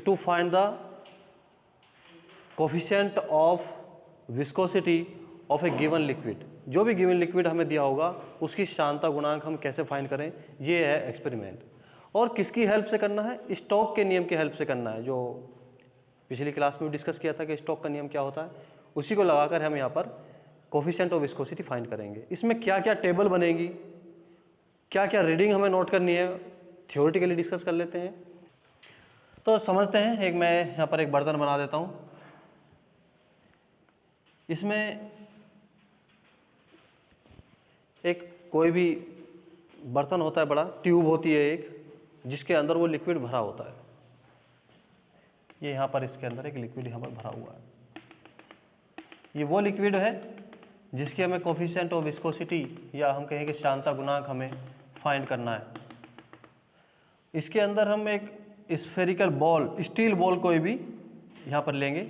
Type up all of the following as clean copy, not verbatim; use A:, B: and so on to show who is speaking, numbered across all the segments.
A: To find the coefficient of viscosity of a given liquid. जो भी given liquid हमें दिया होगा उसकी सांद्रता गुणांक हम कैसे फाइंड करें, ये है एक्सपेरिमेंट। और किसकी हेल्प से करना है? स्टोक के नियम की हेल्प से करना है, जो पिछली क्लास में डिस्कस किया था कि स्टोक का नियम क्या होता है। उसी को लगाकर हम यहाँ पर कोफिशिएंट ऑफ विस्कोसिटी फाइंड करेंगे। इसमें क्या क्या टेबल बनेगी, क्या क्या रीडिंग हमें नोट करनी है, थियोरेटिकली डिस्कस कर लेते हैं। तो समझते हैं। एक मैं यहाँ पर एक बर्तन बना देता हूँ। इसमें एक कोई भी बर्तन होता है, बड़ा ट्यूब होती है एक, जिसके अंदर वो लिक्विड भरा होता है। ये यहाँ पर इसके अंदर एक लिक्विड यहाँ पर भरा हुआ है। ये वो लिक्विड है जिसकी हमें कोफिशिएंट ऑफ विस्कोसिटी या हम कहें कि सांद्रता गुणांक हमें फाइंड करना है। इसके अंदर हम एक स्फेरिकल बॉल, स्टील बॉल कोई भी यहाँ पर लेंगे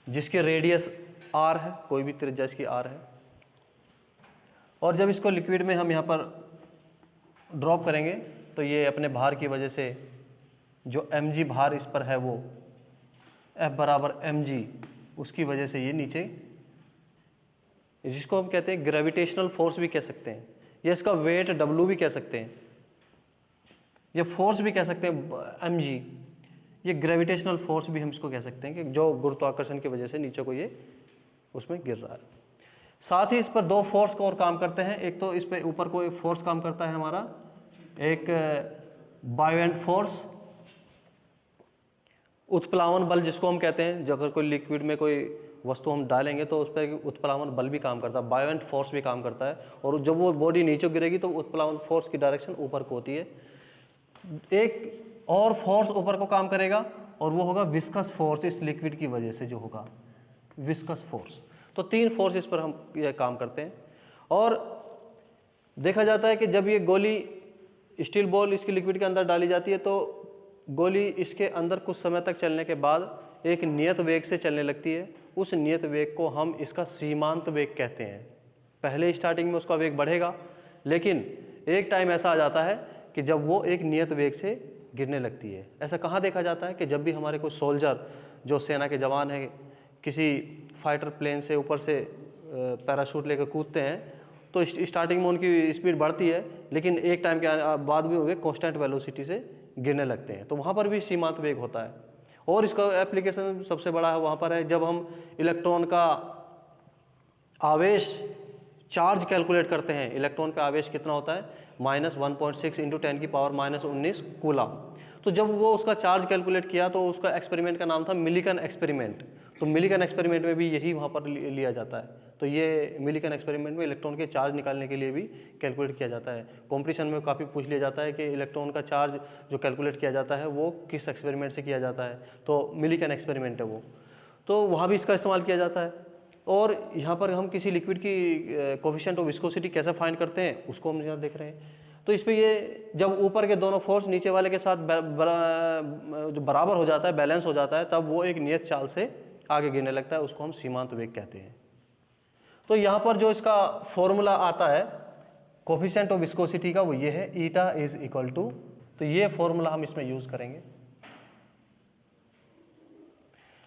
A: जिसके रेडियस आर है, कोई भी त्रिज्या इसकी आर है। और जब इसको लिक्विड में हम यहाँ पर ड्रॉप करेंगे तो ये अपने भार की वजह से जो mg भार इस पर है वो F बराबर mg, उसकी वजह से ये नीचे, जिसको हम कहते हैं ग्रेविटेशनल फोर्स भी कह सकते हैं, या इसका वेट W भी कह सकते हैं, ये फोर्स भी कह सकते हैं mg, ये ग्रेविटेशनल फोर्स भी हम इसको कह सकते हैं कि जो गुरुत्वाकर्षण की वजह से नीचे को ये उसमें गिर रहा है। साथ ही इस पर दो फोर्स को और काम करते हैं। एक तो इस पे ऊपर कोई फोर्स काम करता है हमारा, एक बायोएंट फोर्स, उत्प्लावन बल जिसको हम कहते हैं। जब अगर कोई लिक्विड में कोई वस्तु हम डालेंगे तो उस पर उत्प्लावन बल भी काम करता है, बायोएंट फोर्स भी काम करता है। और जब वो बॉडी नीचे गिरेगी तो उत्प्लावन फोर्स की डायरेक्शन ऊपर को होती है। एक और फोर्स ऊपर को काम करेगा और वो होगा विस्कस फोर्स, इस लिक्विड की वजह से जो होगा विस्कस फोर्स। तो तीन फोर्स इस पर हम ये काम करते हैं। और देखा जाता है कि जब ये गोली, स्टील बॉल इसकी लिक्विड के अंदर डाली जाती है तो गोली इसके अंदर कुछ समय तक चलने के बाद एक नियत वेग से चलने लगती है। उस नियत वेग को हम इसका सीमांत वेग कहते हैं। पहले स्टार्टिंग में उसका वेग बढ़ेगा, लेकिन एक टाइम ऐसा आ जाता है कि जब वो एक नियत वेग से गिरने लगती है। ऐसा कहाँ देखा जाता है कि जब भी हमारे कोई सोल्जर, जो सेना के जवान हैं, किसी फाइटर प्लेन से ऊपर से पैराशूट लेकर कूदते हैं तो स्टार्टिंग में उनकी स्पीड बढ़ती है, लेकिन एक टाइम के बाद भी वे कांस्टेंट वेलोसिटी से गिरने लगते हैं। तो वहाँ पर भी सीमांत वेग होता है। और इसका एप्लीकेशन सबसे बड़ा है वहाँ पर है जब हम इलेक्ट्रॉन का आवेश, चार्ज कैलकुलेट करते हैं। इलेक्ट्रॉन का आवेश कितना होता है? -1.6 × 10⁻19 कूलम। तो जब वो उसका चार्ज कैलकुलेट किया तो उसका एक्सपेरिमेंट का नाम था मिलिकन एक्सपेरिमेंट। तो मिलिकन एक्सपेरिमेंट में भी यही वहाँ पर लिया जाता है। तो ये मिलिकन एक्सपेरिमेंट में इलेक्ट्रॉन के चार्ज निकालने के लिए भी कैलकुलेट किया जाता है। कॉम्पिटिशन में काफ़ी पूछ लिया जाता है कि इलेक्ट्रॉन का चार्ज जो कैलकुलेट किया जाता है वो किस एक्सपेरिमेंट से किया जाता है, तो मिलिकन एक्सपेरिमेंट है वो। तो वहाँ भी इसका इस्तेमाल किया जाता है। और यहाँ पर हम किसी लिक्विड की कोफिशिएंट ऑफ विस्कोसिटी कैसे फाइंड करते हैं उसको हम यहाँ देख रहे हैं। तो इस पर ये जब ऊपर के दोनों फोर्स नीचे वाले के साथ जो बराबर हो जाता है, बैलेंस हो जाता है, तब वो एक नियत चाल से आगे गिरने लगता है। उसको हम सीमांत वेग कहते हैं। तो यहाँ पर जो इसका फॉर्मूला आता है कोफिशिएंट ऑफ विस्कोसिटी का वो ये है, ईटा इज इक्वल टू, तो ये फॉर्मूला हम इसमें यूज करेंगे।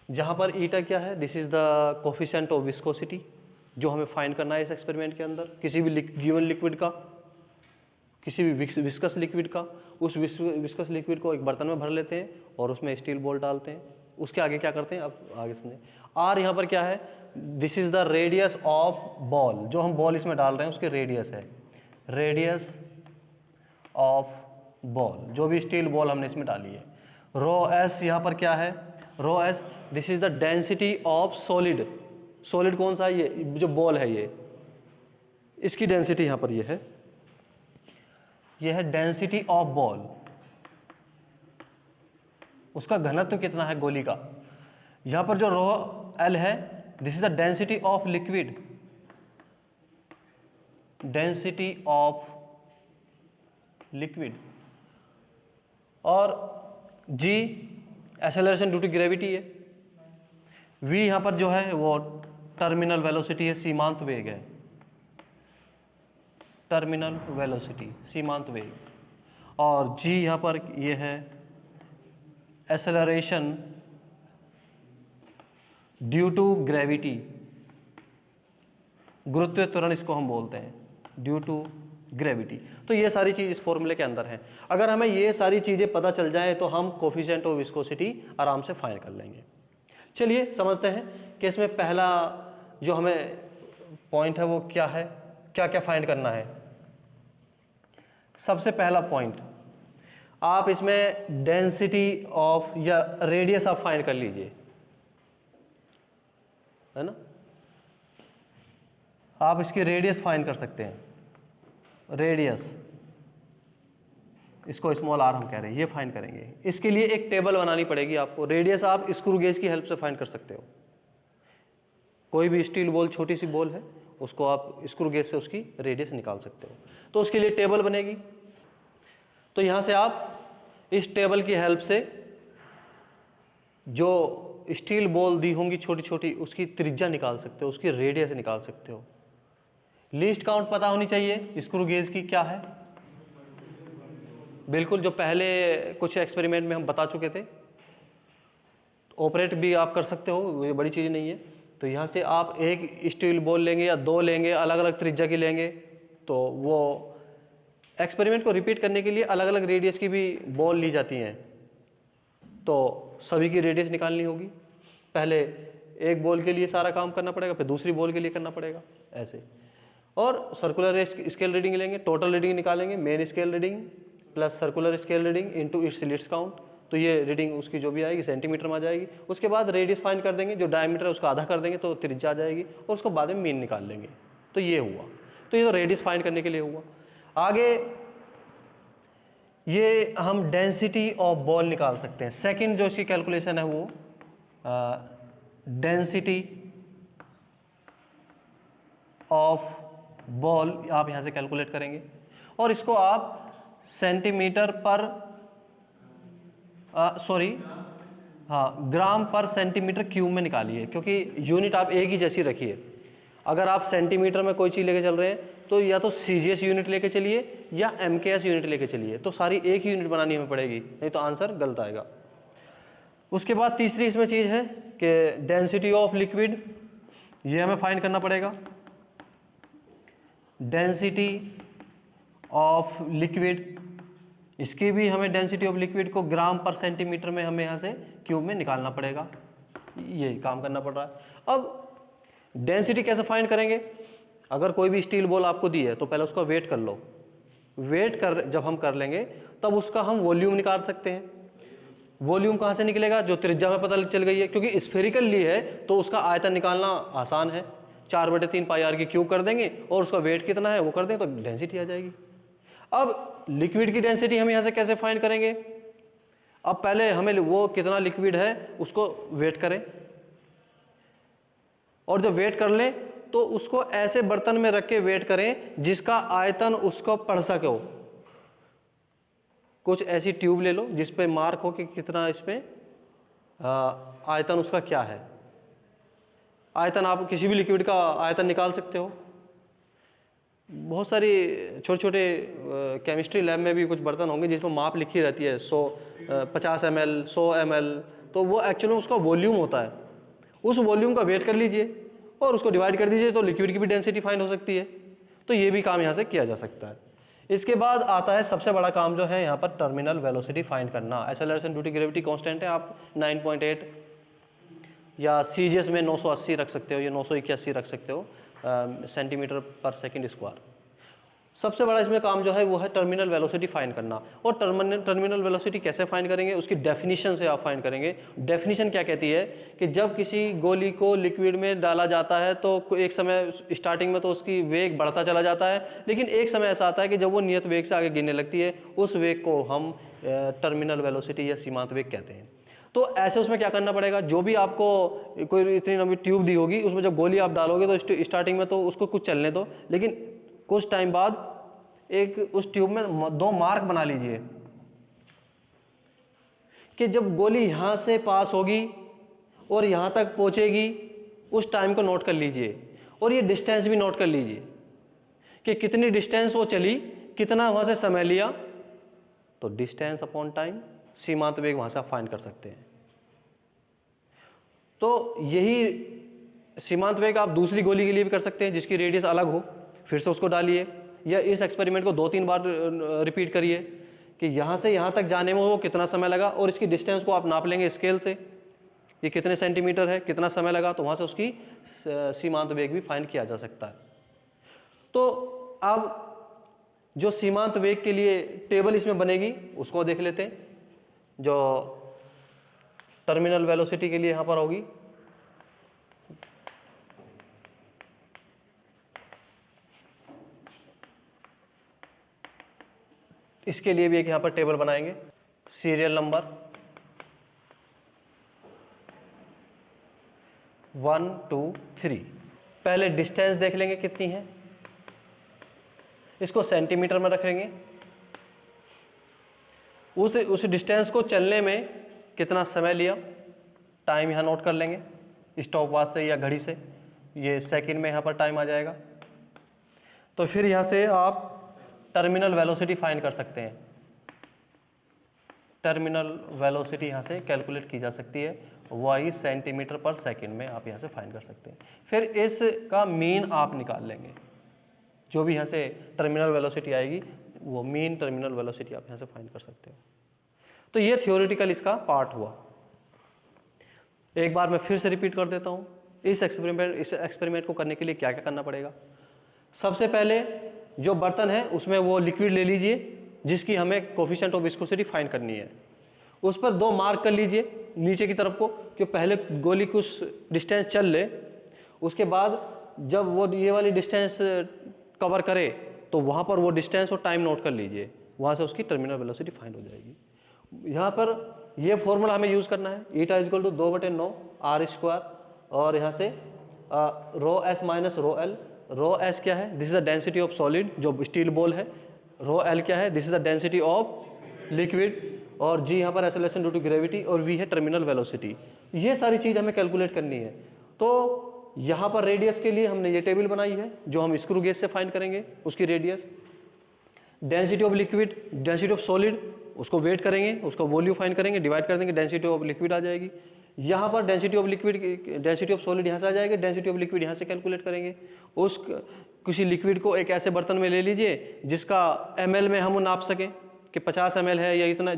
A: जहाँ पर ईटा क्या है? This is the coefficient of viscosity जो हमें फाइंड करना है इस एक्सपेरिमेंट के अंदर। किसी भी गिवन लिक्विड का, किसी भी विस्कस लिक्विड का, उस विस्कस लिक्विड को एक बर्तन में भर लेते हैं और उसमें स्टील बॉल डालते हैं। उसके आगे क्या करते हैं अब आगे समझें। आर यहाँ पर क्या है? This is the radius of ball, जो हम बॉल इसमें डाल रहे हैं उसकी रेडियस है, रेडियस ऑफ बॉल, जो भी स्टील बॉल हमने इसमें डाली है। रो एस यहाँ पर क्या है? Rho S, this is the density of solid. Solid कौन सा है? ये जो बॉल है, ये इसकी डेंसिटी यहाँ पर ये है, ये है डेंसिटी ऑफ बॉल। उसका घनत्व कितना है गोली का? यहाँ पर जो रो एल है, this is the density of liquid, density of liquid. और जी एक्सेलरेशन ड्यू टू ग्रेविटी है। वी यहाँ पर जो है वो टर्मिनल वेलोसिटी है, सीमांत वेग है, टर्मिनल वेलोसिटी, सीमांत वेग। और जी यहाँ पर ये है एक्सेलरेशन ड्यू टू ग्रेविटी, गुरुत्वीय त्वरण इसको हम बोलते हैं, ड्यू टू ग्रेविटी। तो ये सारी चीज़ इस फॉर्मूले के अंदर है। अगर हमें ये सारी चीज़ें पता चल जाए तो हम कोफिशिएंट ऑफ विस्कोसिटी आराम से फाइंड कर लेंगे। चलिए समझते हैं कि इसमें पहला जो हमें पॉइंट है वो क्या है, क्या क्या फाइंड करना है। सबसे पहला पॉइंट, आप इसमें डेंसिटी ऑफ या रेडियस आप फाइंड कर लीजिए, है ना। आप इसकी रेडियस फाइंड कर सकते हैं, रेडियस, इसको स्मॉल आर हम कह रहे हैं, ये फाइंड करेंगे। इसके लिए एक टेबल बनानी पड़ेगी आपको। रेडियस आप स्क्रू गेज की हेल्प से फाइंड कर सकते हो। कोई भी स्टील बॉल, छोटी सी बॉल है, उसको आप स्क्रू गेज से उसकी रेडियस निकाल सकते हो। तो उसके लिए टेबल बनेगी। तो यहाँ से आप इस टेबल की हेल्प से जो स्टील बॉल दी होंगी छोटी छोटी, उसकी त्रिज्या निकाल सकते हो, उसकी रेडियस निकाल सकते हो। लीस्ट काउंट पता होनी चाहिए स्क्रू गेज की क्या है, बिल्कुल, जो पहले कुछ एक्सपेरिमेंट में हम बता चुके थे। ऑपरेट भी आप कर सकते हो, ये बड़ी चीज़ नहीं है। तो यहाँ से आप एक स्टील बॉल लेंगे या दो लेंगे, अलग अलग त्रिज्या की लेंगे, तो वो एक्सपेरिमेंट को रिपीट करने के लिए अलग अलग रेडियस की भी बॉल ली जाती हैं। तो सभी की रेडियस निकालनी होगी। पहले एक बॉल के लिए सारा काम करना पड़ेगा, फिर दूसरी बॉल के लिए करना पड़ेगा, ऐसे। और सर्कुलर स्केल रीडिंग लेंगे, टोटल रीडिंग निकालेंगे, main scale reading plus circular scale reading into its least count. तो ये रीडिंग उसकी जो भी आएगी सेंटीमीटर में आ जाएगी। उसके बाद रेडियस फाइंड कर देंगे, जो डायमीटर है उसका आधा कर देंगे तो त्रिज्या आ जाएगी, और उसको बाद में मीन निकाल लेंगे। तो ये हुआ। तो ये तो रेडियस फाइंड करने के लिए हुआ। आगे ये हम डेंसिटी ऑफ बॉल निकाल सकते हैं। सेकंड जो इसकी कैलकुलेशन है वो डेंसिटी ऑफ बॉल आप यहाँ से कैलकुलेट करेंगे, और इसको आप सेंटीमीटर पर ग्राम पर सेंटीमीटर क्यूब में निकालिए, क्योंकि यूनिट आप एक ही जैसी रखिए। अगर आप सेंटीमीटर में कोई चीज़ लेके चल रहे हैं तो या तो सीजीएस यूनिट लेके चलिए या एमकेएस यूनिट लेके चलिए, तो सारी एक ही यूनिट बनानी हमें पड़ेगी, नहीं तो आंसर गलत आएगा। उसके बाद तीसरी इसमें चीज़ है कि डेंसिटी ऑफ लिक्विड, ये हमें फाइंड करना पड़ेगा। डेंसिटी ऑफ लिक्विड, इसकी भी हमें डेंसिटी ऑफ लिक्विड को ग्राम पर सेंटीमीटर में हमें यहाँ से क्यूब में निकालना पड़ेगा। ये काम करना पड़ रहा है। अब डेंसिटी कैसे फाइंड करेंगे? अगर कोई भी स्टील बॉल आपको दी है तो पहले उसका वेट कर लो। वेट कर जब हम कर लेंगे तब उसका हम वॉल्यूम निकाल सकते हैं। वॉल्यूम कहाँ से निकलेगा? जो त्रिज्या में पता चल गई है, क्योंकि स्फेरिकल ली है तो उसका आयतन निकालना आसान है। 4/3 पाई आर की क्यूब कर देंगे और उसका वेट कितना है वो कर देंगे तो डेंसिटी आ जाएगी। अब लिक्विड की डेंसिटी हम यहाँ से कैसे फाइंड करेंगे? अब पहले हमें वो कितना लिक्विड है उसको वेट करें, और जब वेट कर लें तो उसको ऐसे बर्तन में रख के वेट करें जिसका आयतन उसको पढ़ सके हो। कुछ ऐसी ट्यूब ले लो जिस पे मार्क हो कि कितना इसमें आयतन उसका क्या है। आयतन आप किसी भी लिक्विड का आयतन निकाल सकते हो। बहुत सारी छोटे छोटे केमिस्ट्री लैब में भी कुछ बर्तन होंगे जिसमें माप लिखी रहती है 50 ml 100 ml, तो वो एक्चुअली उसका वॉल्यूम होता है। उस वॉल्यूम का वेट कर लीजिए और उसको डिवाइड कर दीजिए तो लिक्विड की भी डेंसिटी फाइंड हो सकती है। तो ये भी काम यहाँ से किया जा सकता है। इसके बाद आता है सबसे बड़ा काम जो है यहाँ पर टर्मिनल वेलोसिटी फाइंड करना। Acceleration due to gravity constant है, आप 9.8 या सीजीएस में 980 रख सकते हो या 981 रख सकते हो सेंटीमीटर पर सेकंड स्क्वायर। सबसे बड़ा इसमें काम जो है वो है टर्मिनल वेलोसिटी फाइंड करना। और टर्मिनल वेलोसिटी कैसे फाइंड करेंगे? उसकी डेफिनेशन से आप फाइंड करेंगे। डेफिनेशन क्या कहती है कि जब किसी गोली को लिक्विड में डाला जाता है तो एक समय स्टार्टिंग में तो उसकी वेग बढ़ता चला जाता है, लेकिन एक समय ऐसा आता है कि जब वो नियत वेग से आगे गिरने लगती है, उस वेग को हम टर्मिनल वेलोसिटी या सीमांत वेग कहते हैं। तो ऐसे उसमें क्या करना पड़ेगा? जो भी आपको कोई इतनी लंबी ट्यूब दी होगी उसमें जब गोली आप डालोगे तो स्टार्टिंग में तो उसको कुछ चलने दो, लेकिन कुछ टाइम बाद एक उस ट्यूब में 2 मार्क बना लीजिए कि जब गोली यहाँ से पास होगी और यहाँ तक पहुँचेगी उस टाइम को नोट कर लीजिए, और ये डिस्टेंस भी नोट कर लीजिए कि कितनी डिस्टेंस वो चली, कितना वहाँ से समय लिया। तो डिस्टेंस अपॉन टाइम सीमांत वेग वहाँ से आप फाइंड कर सकते हैं। तो यही सीमांत वेग आप दूसरी गोली के लिए भी कर सकते हैं जिसकी रेडियस अलग हो, फिर से उसको डालिए, या इस एक्सपेरिमेंट को 2-3 बार रिपीट करिए कि यहाँ से यहाँ तक जाने में वो कितना समय लगा, और इसकी डिस्टेंस को आप नाप लेंगे स्केल से, ये कितने सेंटीमीटर है, कितना समय लगा, तो वहाँ से उसकी सीमांत वेग भी फाइंड किया जा सकता है। तो अब जो सीमांत वेग के लिए टेबल इसमें बनेगी उसको देख लेते हैं, जो टर्मिनल वेलोसिटी के लिए यहाँ पर होगी। इसके लिए भी एक यहाँ पर टेबल बनाएंगे, सीरियल नंबर 1 2 3। पहले डिस्टेंस देख लेंगे कितनी है, इसको सेंटीमीटर में रखेंगे। उस डिस्टेंस को चलने में कितना समय लिया, टाइम यहाँ नोट कर लेंगे स्टॉप वॉच से या घड़ी से, ये सेकंड में यहाँ पर टाइम आ जाएगा। तो फिर यहाँ से आप टर्मिनल वेलोसिटी फाइंड कर सकते हैं। टर्मिनल वेलोसिटी यहाँ से कैलकुलेट की जा सकती है, वही सेंटीमीटर पर सेकंड में आप यहाँ से फाइंड कर सकते हैं। फिर इसका मीन आप निकाल लेंगे, जो भी यहाँ से टर्मिनल वेलोसिटी आएगी वो मीन टर्मिनल वेलोसिटी आप यहाँ से फाइंड कर सकते हो। तो ये थियोरेटिकल इसका पार्ट हुआ। एक बार मैं फिर से रिपीट कर देता हूँ, इस एक्सपेरिमेंट को करने के लिए क्या क्या करना पड़ेगा। सबसे पहले जो बर्तन है उसमें वो लिक्विड ले लीजिए जिसकी हमें कोफिशिएंट ऑफ विस्कोसिटी फाइंड करनी है। उस पर 2 मार्क कर लीजिए नीचे की तरफ को, कि पहले गोली कुछ डिस्टेंस चल ले, उसके बाद जब वो ये वाली डिस्टेंस कवर करे तो वहाँ पर वो डिस्टेंस और टाइम नोट कर लीजिए, वहाँ से उसकी टर्मिनल वेलोसिटी फाइंड हो जाएगी। यहाँ पर ये फॉर्मूला हमें यूज़ करना है, ईटा इक्वल टू 2/9 r², और यहाँ से rho S minus rho L. Rho S क्या है, this is the density of solid जो स्टील बॉल है। रो एल क्या है, this is the density of liquid, और जी यहाँ पर एक्सेलरेशन ड्यू टू ग्रेविटी, और वी है टर्मिनल वेलोसिटी। ये सारी चीज़ हमें कैलकुलेट करनी है। तो यहाँ पर रेडियस के लिए हमने ये टेबल बनाई है जो हम स्क्रू गेज से फाइंड करेंगे उसकी radius. Density of liquid, density of solid, उसको वेट करेंगे, उसको वॉल्यूम फाइंड करेंगे, डिवाइड कर देंगे, डेंसिटी ऑफ लिक्विड आ जाएगी। यहाँ पर density of liquid, density of solid यहाँ से आ जाएगी, डेंसिटी ऑफ लिक्विड यहाँ से कैलकुलेट करेंगे। उस किसी लिक्विड को एक ऐसे बर्तन में ले लीजिए जिसका ml में हम नाप सकें कि 50 ml है या इतना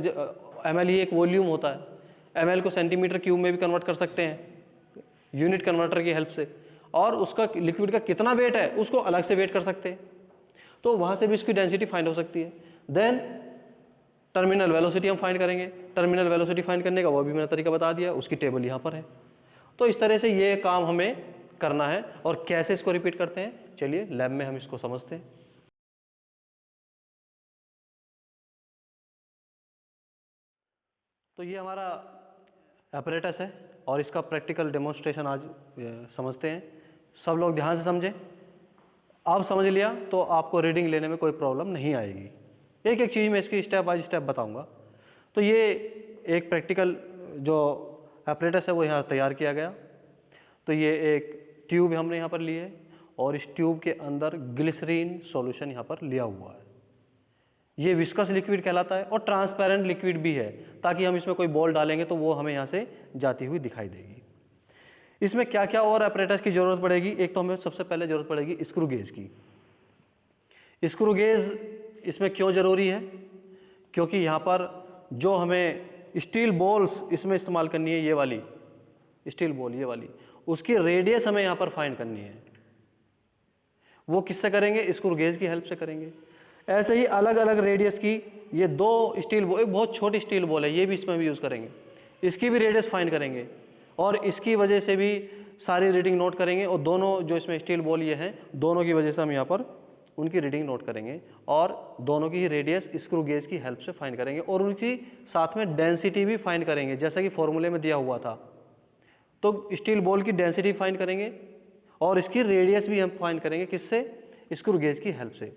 A: ml ही एक वॉल्यूम होता है। ml को सेंटीमीटर क्यूब में भी कन्वर्ट कर सकते हैं यूनिट कन्वर्टर की हेल्प से, और उसका लिक्विड का कितना वेट है उसको अलग से वेट कर सकते हैं, तो वहाँ से भी इसकी डेंसिटी फाइंड हो सकती है। देन टर्मिनल वेलोसिटी हम फाइंड करेंगे। टर्मिनल वेलोसिटी फाइंड करने का वो भी मैंने तरीका बता दिया, उसकी टेबल यहाँ पर है। तो इस तरह से ये काम हमें करना है, और कैसे इसको रिपीट करते हैं चलिए लैब में हम इसको समझते हैं। तो ये हमारा apparatus है और इसका प्रैक्टिकल डेमोन्स्ट्रेशन आज समझते हैं। सब लोग ध्यान से समझें। आप समझ लिया तो आपको रीडिंग लेने में कोई प्रॉब्लम नहीं आएगी। एक एक चीज़ में इसकी स्टेप बाय स्टेप बताऊंगा। तो ये एक प्रैक्टिकल जो apparatus है वो यहाँ तैयार किया गया। तो ये एक ट्यूब हमने यहाँ पर ली है, और इस ट्यूब के अंदर ग्लिसरीन सॉल्यूशन यहाँ पर लिया हुआ है। ये विस्कस लिक्विड कहलाता है, और ट्रांसपेरेंट लिक्विड भी है, ताकि हम इसमें कोई बॉल डालेंगे तो वो हमें यहाँ से जाती हुई दिखाई देगी। इसमें क्या क्या और apparatus की ज़रूरत पड़ेगी, एक तो हमें सबसे पहले ज़रूरत पड़ेगी स्क्रू गेज की। स्क्रू गेज इसमें क्यों ज़रूरी है, क्योंकि यहाँ पर जो हमें स्टील बॉल्स इसमें इस्तेमाल करनी है, ये वाली स्टील बॉल, ये वाली, उसकी रेडियस हमें यहाँ पर फाइंड करनी है। वो किससे करेंगे, स्क्रू गेज की हेल्प से करेंगे। ऐसे ही अलग अलग रेडियस की ये 2 स्टील बॉल, एक बहुत छोटी स्टील बॉल है, ये भी इसमें भी यूज़ करेंगे, इसकी भी रेडियस फाइंड करेंगे, और इसकी वजह से भी सारी रीडिंग नोट करेंगे। और दोनों जो इसमें स्टील बॉल ये हैं, दोनों की वजह से हम यहाँ पर उनकी रीडिंग नोट करेंगे, और दोनों की ही रेडियस स्क्रू गेज की हेल्प से फाइंड करेंगे, और उनकी साथ में डेंसिटी भी फाइंड करेंगे, जैसा कि फॉर्मूले में दिया हुआ था। तो स्टील बॉल की डेंसिटी फाइंड करेंगे, और इसकी रेडियस भी हम फाइंड करेंगे, किससे, स्क्रू गेज की हेल्प से।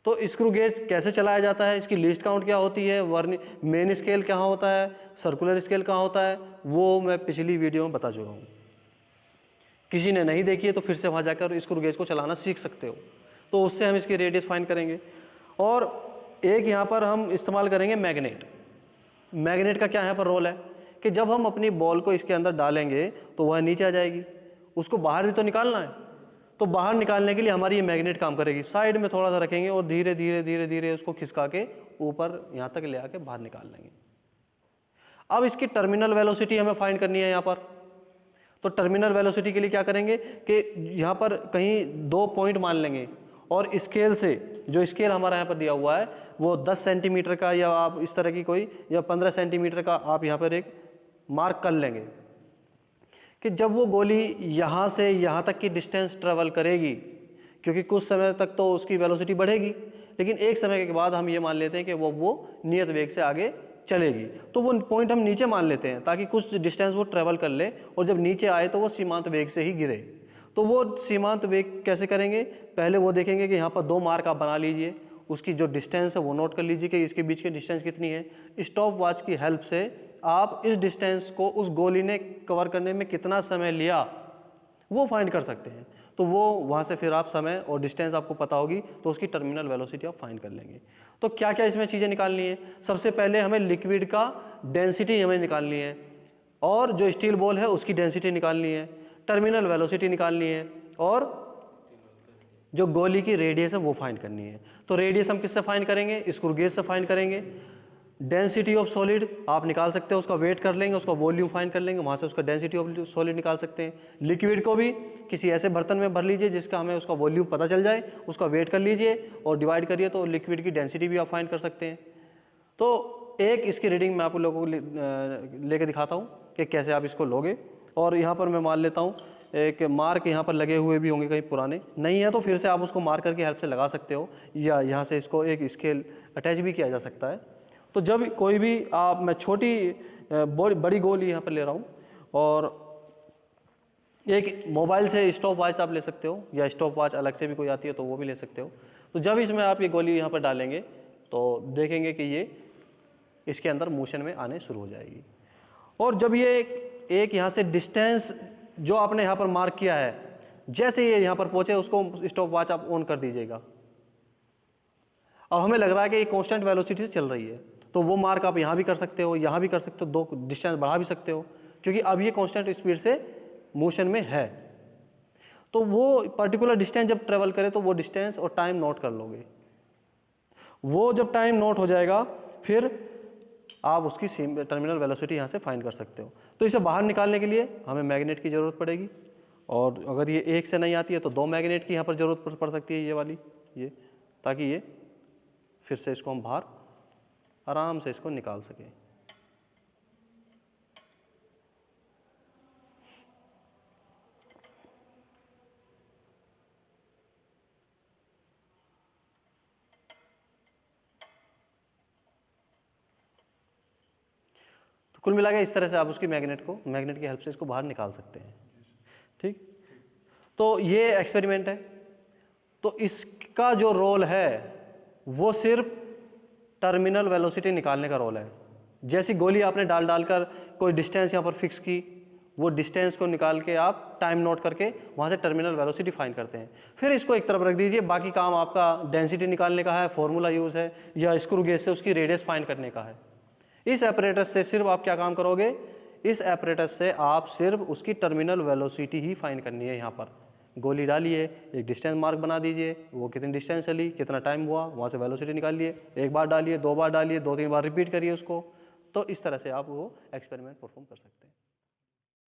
A: तो स्क्रू गेज कैसे चलाया जाता है, इसकी लीस्ट काउंट क्या होती है, मेन स्केल कहाँ होता है, सर्कुलर स्केल कहाँ होता है, वो मैं पिछली वीडियो में बता चुका हूँ। किसी ने नहीं देखी है तो फिर से वहाँ जाकर स्क्रू गेज को चलाना सीख सकते हो। तो उससे हम इसकी रेडियस फाइंड करेंगे। और एक यहाँ पर हम इस्तेमाल करेंगे मैग्नेट। मैग्नेट का क्या यहाँ पर रोल है कि जब हम अपनी बॉल को इसके अंदर डालेंगे तो वह नीचे आ जाएगी, उसको बाहर भी तो निकालना है, तो बाहर निकालने के लिए हमारी ये मैग्नेट काम करेगी। साइड में थोड़ा सा रखेंगे और धीरे धीरे धीरे धीरे उसको खिसका के ऊपर यहाँ तक ले आके बाहर निकाल लेंगे। अब इसकी टर्मिनल वेलोसिटी हमें फाइंड करनी है यहाँ पर। तो टर्मिनल वेलोसिटी के लिए क्या करेंगे कि यहाँ पर कहीं 2 पॉइंट मान लेंगे और स्केल से, जो स्केल हमारा यहाँ पर दिया हुआ है वो 10 सेंटीमीटर का या आप इस तरह की कोई या 15 सेंटीमीटर का आप यहाँ पर एक मार्क कर लेंगे कि जब वो गोली यहाँ से यहाँ तक की डिस्टेंस ट्रेवल करेगी, क्योंकि कुछ समय तक तो उसकी वेलोसिटी बढ़ेगी, लेकिन एक समय के बाद हम ये मान लेते हैं कि वो नियत वेग से आगे चलेगी, तो वो पॉइंट हम नीचे मान लेते हैं ताकि कुछ डिस्टेंस वो ट्रेवल कर ले और जब नीचे आए तो वो सीमांत वेग से ही गिरे। तो वो सीमांत वेग कैसे करेंगे, पहले वो देखेंगे कि यहाँ पर 2 मार्क आप बना लीजिए, उसकी जो डिस्टेंस है वो नोट कर लीजिए कि इसके बीच की डिस्टेंस कितनी है। स्टॉप वॉच की हेल्प से आप इस डिस्टेंस को उस गोली ने कवर करने में कितना समय लिया वो फाइंड कर सकते हैं। तो वो वहाँ से फिर आप समय और डिस्टेंस आपको पता होगी तो उसकी टर्मिनल वेलोसिटी आप फाइंड कर लेंगे। तो क्या क्या इसमें चीज़ें निकालनी है, सबसे पहले हमें लिक्विड का डेंसिटी हमें निकालनी है और जो स्टील बॉल है उसकी डेंसिटी निकालनी है, टर्मिनल वेलोसिटी निकालनी है और जो गोली की रेडियस है वो फाइंड करनी है। तो रेडियस हम किससे फाइंड करेंगे, स्क्रू गेज से फाइंड करेंगे। डेंसिटी ऑफ सॉलिड आप निकाल सकते हो, उसका वेट कर लेंगे, उसका वॉल्यूम फाइंड कर लेंगे, वहाँ से उसका डेंसिटी ऑफ सॉलिड निकाल सकते हैं। लिक्विड को भी किसी ऐसे बर्तन में भर लीजिए जिसका हमें उसका वॉल्यूम पता चल जाए, उसका वेट कर लीजिए और डिवाइड करिए तो लिक्विड की डेंसिटी भी आप फाइंड कर सकते हैं। तो एक इसकी रीडिंग मैं आप लोगों को लेके दिखाता हूँ कि कैसे आप इसको लोगे। और यहाँ पर मैं मान लेता हूँ एक मार्क यहाँ पर लगे हुए भी होंगे, कहीं पुराने नहीं है तो फिर से आप उसको मार्कर की हेल्प से लगा सकते हो या यहाँ से इसको एक स्केल अटैच भी किया जा सकता है। तो जब कोई भी मैं छोटी बड़ी गोली यहाँ पर ले रहा हूँ और एक मोबाइल से स्टॉप वॉच आप ले सकते हो या स्टॉप वॉच अलग से भी कोई आती है तो वो भी ले सकते हो। तो जब इसमें आप ये गोली यहाँ पर डालेंगे तो देखेंगे कि ये इसके अंदर मोशन में आने शुरू हो जाएगी। और जब ये एक यहाँ से डिस्टेंस जो आपने यहाँ पर मार्क किया है, जैसे ये यहाँ पर पहुँचे उसको स्टॉप वॉच आप ऑन कर दीजिएगा। अब हमें लग रहा है कि ये कांस्टेंट वेलोसिटी से चल रही है, तो वो मार्क आप यहाँ भी कर सकते हो, यहाँ भी कर सकते हो, 2 डिस्टेंस बढ़ा भी सकते हो क्योंकि अब ये कांस्टेंट स्पीड से मोशन में है। तो वो पर्टिकुलर डिस्टेंस जब ट्रेवल करे तो वो डिस्टेंस और टाइम नोट कर लोगे। वो जब टाइम नोट हो जाएगा फिर आप उसकी टर्मिनल वेलोसिटी यहाँ से फाइंड कर सकते हो। तो इसे बाहर निकालने के लिए हमें मैग्नेट की ज़रूरत पड़ेगी और अगर ये एक से नहीं आती है तो 2 मैग्नेट की यहाँ पर ज़रूरत पड़ सकती है, ये वाली, ये, ताकि ये फिर से इसको हम बाहर आराम से इसको निकाल सकें। तो कुल मिला के इस तरह से आप उसकी मैग्नेट की हेल्प से इसको बाहर निकाल सकते हैं। ठीक, तो ये एक्सपेरिमेंट है। तो इसका जो रोल है वो सिर्फ टर्मिनल वेलोसिटी निकालने का रोल है। जैसी गोली आपने डाल कर कोई डिस्टेंस यहाँ पर फिक्स की, वो डिस्टेंस को निकाल के आप टाइम नोट करके वहाँ से टर्मिनल वेलोसिटी फाइंड करते हैं। फिर इसको एक तरफ रख दीजिए, बाकी काम आपका डेंसिटी निकालने का है, फॉर्मूला यूज़ है या स्क्रू गेज से उसकी रेडियस फाइंड करने का है। इस एपरेटस से सिर्फ आप क्या काम करोगे, इस एपरेटस से आप सिर्फ उसकी टर्मिनल वेलोसिटी ही फाइंड करनी है। यहाँ पर गोली डालिए, एक डिस्टेंस मार्क बना दीजिए, वो कितनी डिस्टेंस चली, कितना टाइम हुआ, वहाँ से वेलोसिटी निकालिए, 1 बार डालिए, 2 बार डालिए, 2-3 बार रिपीट करिए उसको। तो इस तरह से आप वो एक्सपेरिमेंट परफॉर्म कर सकते हैं।